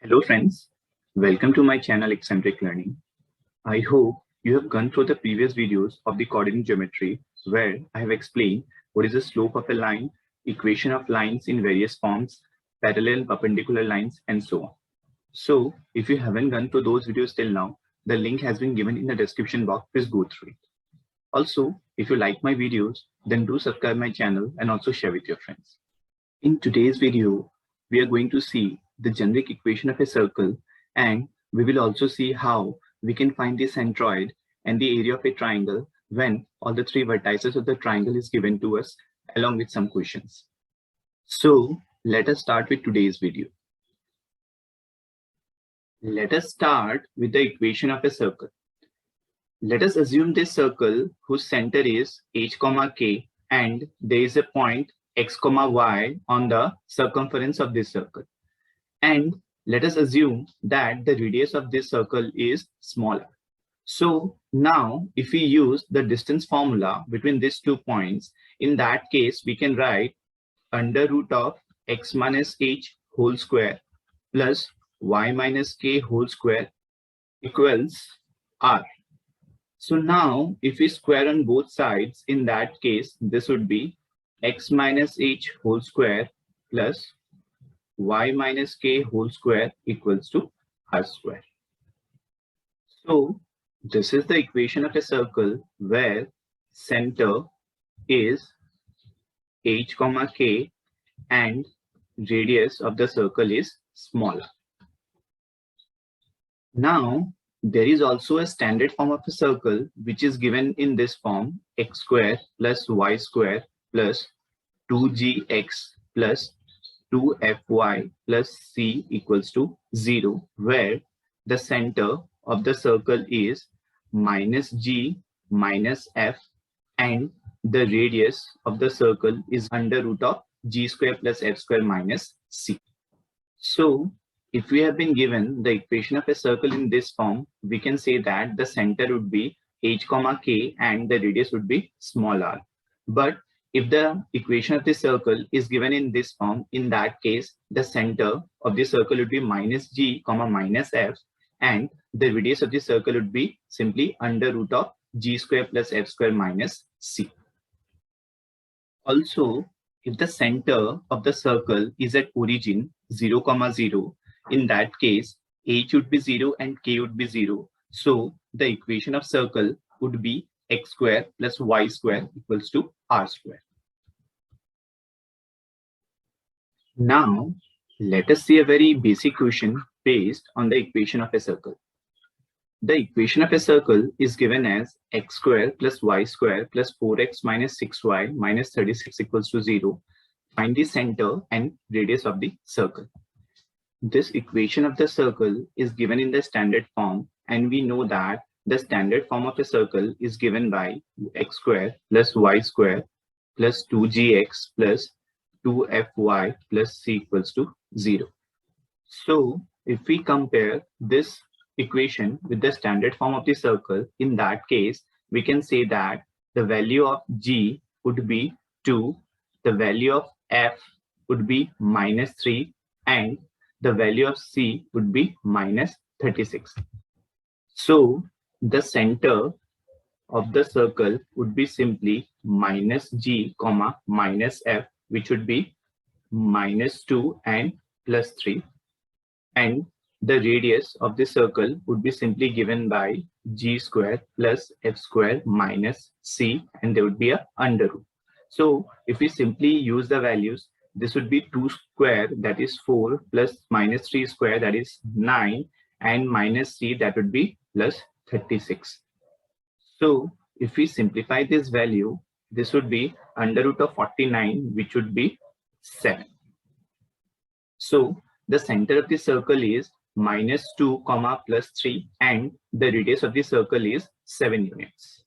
Hello friends, welcome to my channel Eccentric Learning. I hope you have gone through the previous videos of the coordinate geometry where I have explained what is the slope of a line, equation of lines in various forms, parallel, perpendicular lines, and so on. So if you haven't gone through those videos till now, the link has been given in the description box. Please go through it. Also, if you like my videos, then do subscribe my channel and also share with your friends. In today's video, we are going to see the generic equation of a circle, and we will also see how we can find the centroid and the area of a triangle when all the three vertices of the triangle is given to us along with some questions. So let us start with today's video. Let us start with the equation of a circle. Let us assume this circle whose center is h, k, and there is a point x, y on the circumference of this circle. And let us assume that the radius of this circle is smaller. So now if we use the distance formula between these 2 points, in that case we can write under root of x minus h whole square plus y minus k whole square equals r. So now if we square on both sides, in that case this would be x minus h whole square plus y minus k whole square equals to r square. So this is the equation of a circle where center is h, k and radius of the circle is smaller. Now there is also a standard form of a circle which is given in this form: x square plus y square plus 2gx plus 2fy plus c equals to 0, where the center of the circle is minus g minus f and the radius of the circle is under root of g square plus f square minus c. So if we have been given the equation of a circle in this form, we can say that the center would be h, k and the radius would be small r. But if the equation of the circle is given in this form, in that case, the center of the circle would be minus g, minus f, and the radius of the circle would be simply under root of g square plus f square minus c. Also, if the center of the circle is at origin 0, 0, in that case, h would be 0 and k would be 0. So the equation of circle would be x square plus y square equals to r square. Now, let us see a very basic question based on the equation of a circle. The equation of a circle is given as x square plus y square plus 4x minus 6y minus 36 equals to 0. Find the center and radius of the circle. This equation of the circle is given in the standard form, and we know that the standard form of a circle is given by x square plus y square plus 2gx plus 2fy plus c equals to 0. So if we compare this equation with the standard form of the circle, in that case, we can say that the value of g would be 2, the value of f would be minus 3, and the value of c would be minus 36. So the center of the circle would be simply minus g, minus f, which would be minus 2 and plus 3. And the radius of the circle would be simply given by g square plus f square minus c, and there would be a under root. So if we simply use the values, this would be 2 square, that is 4, plus minus 3 square, that is 9, and minus c, that would be plus 36. So if we simplify this value, this would be under root of 49, which would be 7. So the center of the circle is minus 2, plus 3, and the radius of the circle is 7 units.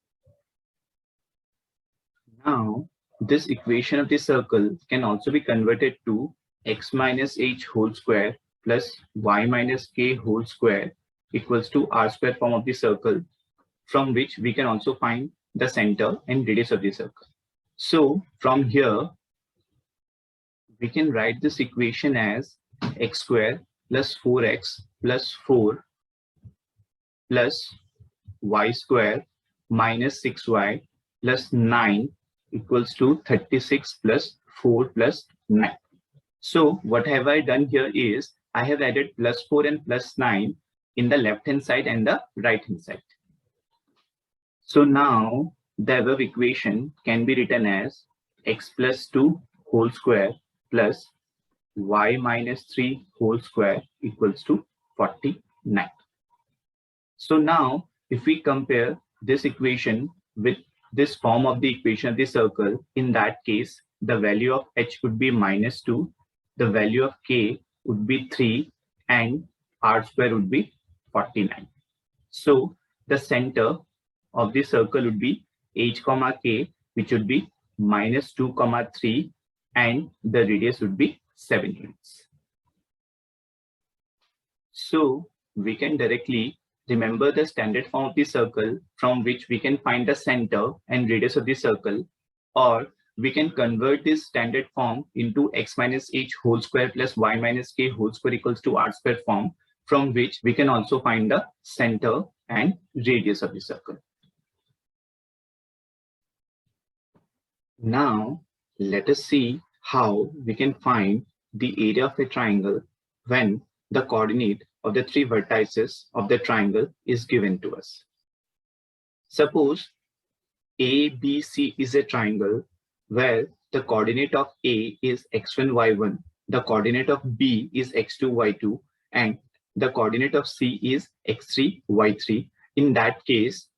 Now, this equation of the circle can also be converted to x minus h whole square plus y minus k whole square equals to r square form of the circle, from which we can also find the center and radius of the circle. So from here, we can write this equation as x square plus 4x plus 4 plus y square minus 6y plus 9 equals to 36 plus 4 plus 9. So what have I done here is I have added plus 4 and plus 9 in the left hand side and the right hand side. So now the above equation can be written as x plus 2 whole square plus y minus 3 whole square equals to 49. So now if we compare this equation with this form of the equation of the circle, in that case, the value of h would be minus 2, the value of k would be 3, and r square would be 49. So the center of the circle would be h comma k, which would be minus 2 comma 3, and the radius would be 7 units. So we can directly remember the standard form of the circle from which we can find the center and radius of the circle, or we can convert this standard form into x minus h whole square plus y minus k whole square equals to r square form, from which we can also find the center and radius of the circle. Now let us see how we can find the area of a triangle when the coordinate of the 3 vertices of the triangle is given to us. Suppose ABC is a triangle where the coordinate of A is x1, y1, the coordinate of B is x2, y2, and the coordinate of C is x3, y3. In that case,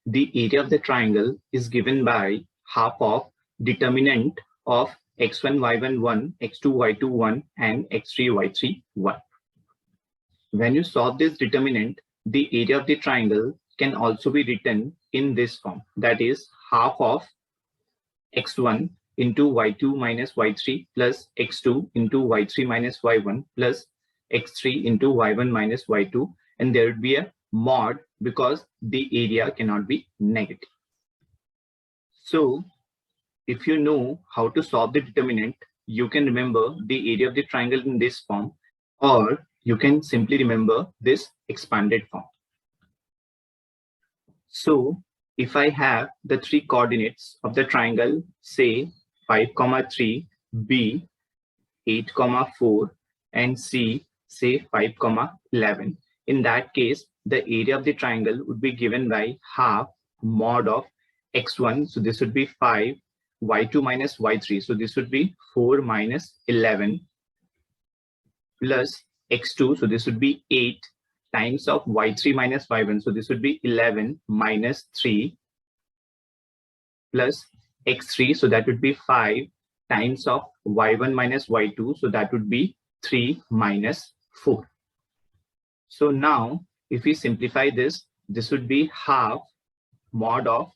the area of the triangle is given by half of determinant of x1, y1, 1, x2, y2, 1, and x3, y3, 1. When you solve this determinant, the area of the triangle can also be written in this form, that is half of x1 into y2 minus y3 plus x2 into y3 minus y1 plus x3 into y1 minus y2, and there would be a mod because the area cannot be negative. So if you know how to solve the determinant, you can remember the area of the triangle in this form, or you can simply remember this expanded form. So if I have the 3 coordinates of the triangle, say 5, 3, B 8, 4, and C say 5, 11. In that case, the area of the triangle would be given by half mod of x1. So this would be 5, y2 minus y3. So this would be 4 minus 11 plus x2. So this would be 8 times of y3 minus y1. So this would be 11 minus 3 plus x3. So that would be 5 times of y1 minus y2. So that would be 3 minus 4. So now if we simplify this, this would be half mod of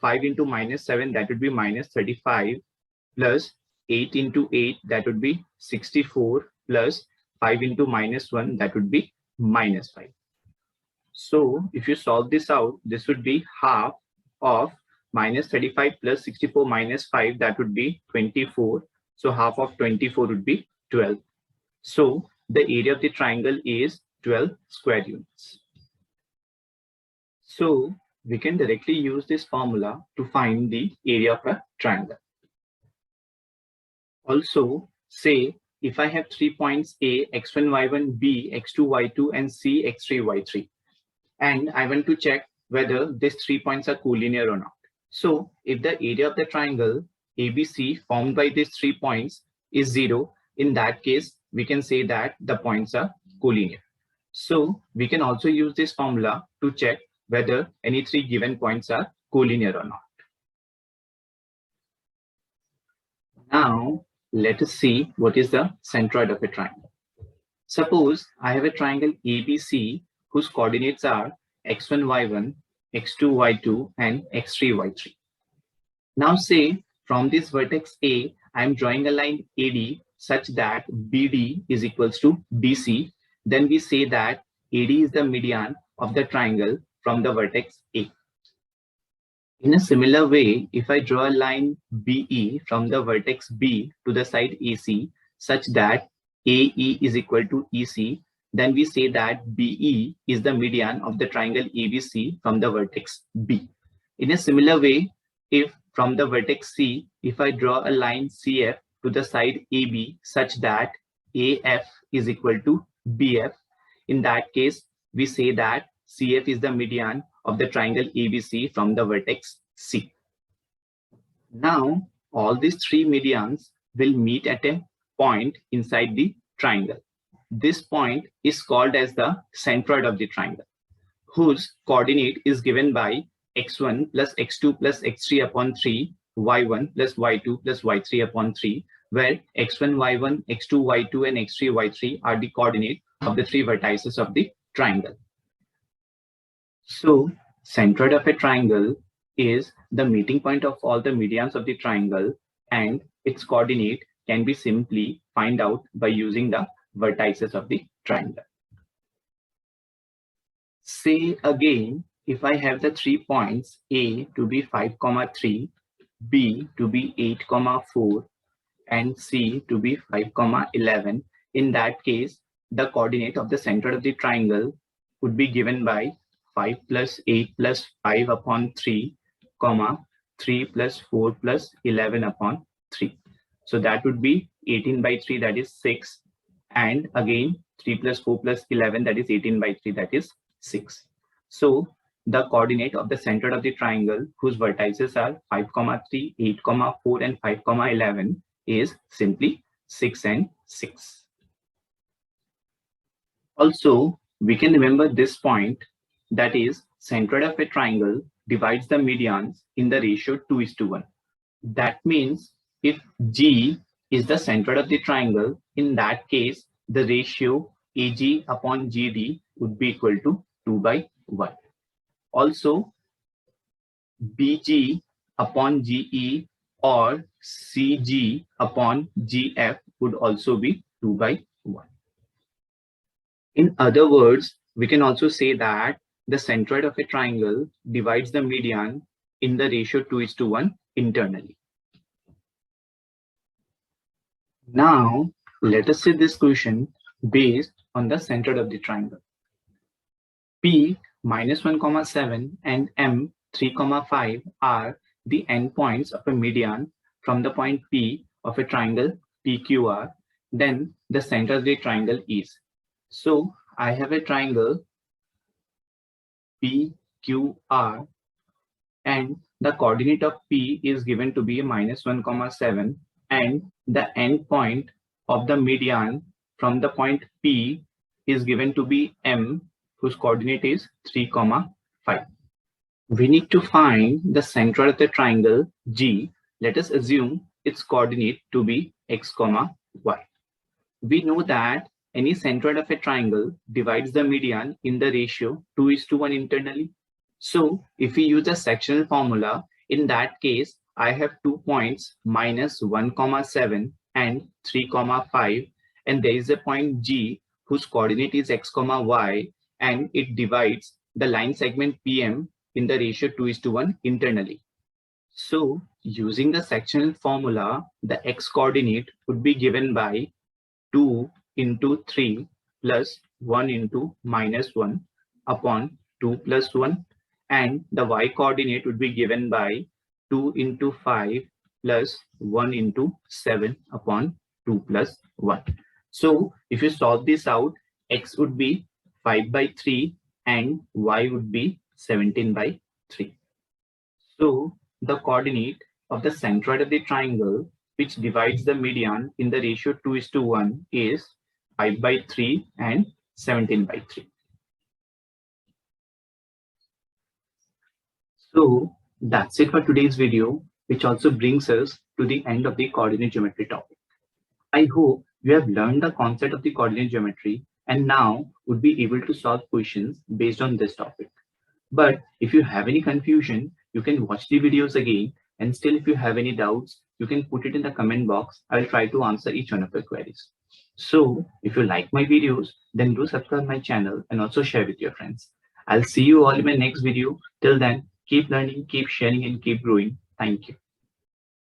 5 into minus 7, that would be minus 35, plus 8 into 8, that would be 64, plus 5 into minus 1, that would be minus 5. So if you solve this out, this would be half of minus 35 plus 64 minus 5, that would be 24. So half of 24 would be 12. So the area of the triangle is 12 square units. So we can directly use this formula to find the area of a triangle. Also, say if I have 3 points A, x1, y1, B, x2, y2, and C, x3, y3, and I want to check whether these 3 points are collinear or not. So if the area of the triangle ABC formed by these 3 points is 0, in that case, we can say that the points are collinear. So we can also use this formula to check whether any 3 given points are collinear or not. Now, let us see what is the centroid of a triangle. Suppose I have a triangle ABC whose coordinates are x1, y1, x2, y2, and x3, y3. Now say from this vertex A, I am drawing a line AD such that BD is equals to DC. Then we say that AD is the median of the triangle from the vertex A. In a similar way, if I draw a line BE from the vertex B to the side AC such that AE is equal to EC, then we say that BE is the median of the triangle ABC from the vertex B. In a similar way, if from the vertex C, if I draw a line CF to the side AB such that AF is equal to BF, in that case, we say that CF is the median of the triangle ABC from the vertex C. Now, all these three medians will meet at a point inside the triangle. This point is called as the centroid of the triangle, whose coordinate is given by x1 plus x2 plus x3 upon 3, y1 plus y2 plus y3 upon 3, where x1, y1, x2, y2, and x3, y3 are the coordinate of the three vertices of the triangle. So, centroid of a triangle is the meeting point of all the medians of the triangle, and its coordinate can be simply find out by using the vertices of the triangle. Say again, if I have the 3 points, A to be 5, 3, B to be 8, 4, and C to be 5, 11, in that case, the coordinate of the centroid of the triangle would be given by 5 plus 8 plus 5 upon 3, 3 plus 4 plus 11 upon 3. So that would be 18 by 3, that is 6. And again, 3 plus 4 plus 11, that is 18 by 3, that is 6. So the coordinate of the centroid of the triangle, whose vertices are 5, 3, 8, 4, and 5, 11, is simply 6 and 6. Also, we can remember this point, that is, centroid of a triangle divides the medians in the ratio 2:1. That means if G is the centroid of the triangle, in that case, the ratio AG upon GD would be equal to 2/1. Also, BG upon GE or CG upon GF would also be 2/1. In other words, we can also say that the centroid of a triangle divides the median in the ratio 2:1 internally. Now, let us see this question based on the centroid of the triangle. P -1, 7 and M 3, 5 are the endpoints of a median from the point P of a triangle PQR. Then the center of the triangle is. So I have a triangle PQR, and the coordinate of P is given to be -1, 7, and the endpoint of the median from the point P is given to be M, whose coordinate is 3, 5. We need to find the centroid of the triangle G. Let us assume its coordinate to be x, y. We know that any centroid of a triangle divides the median in the ratio 2:1 internally. So if we use the sectional formula, in that case, I have 2 points -1, 7 and 3, 5, and there is a point G whose coordinate is x, y, and it divides the line segment PM in the ratio 2:1 internally. So using the sectional formula, the x coordinate would be given by 2 into 3 plus 1 into -1 upon 2 plus 1, and the y coordinate would be given by 2 into 5 plus 1 into 7 upon 2 plus 1. So if you solve this out, x would be 5/3 and y would be 17/3. So the coordinate of the centroid of the triangle, which divides the median in the ratio 2:1, is 5/3 and 17/3. So that's it for today's video, which also brings us to the end of the coordinate geometry topic. I hope you have learned the concept of the coordinate geometry and now would be able to solve questions based on this topic. But if you have any confusion, you can watch the videos again, and still if you have any doubts, you can put it in the comment box. I will try to answer each one of your queries. So if you like my videos, then do subscribe my channel and also share with your friends. I'll see you all in my next video. Till then, keep learning, keep sharing, and keep growing. Thank you.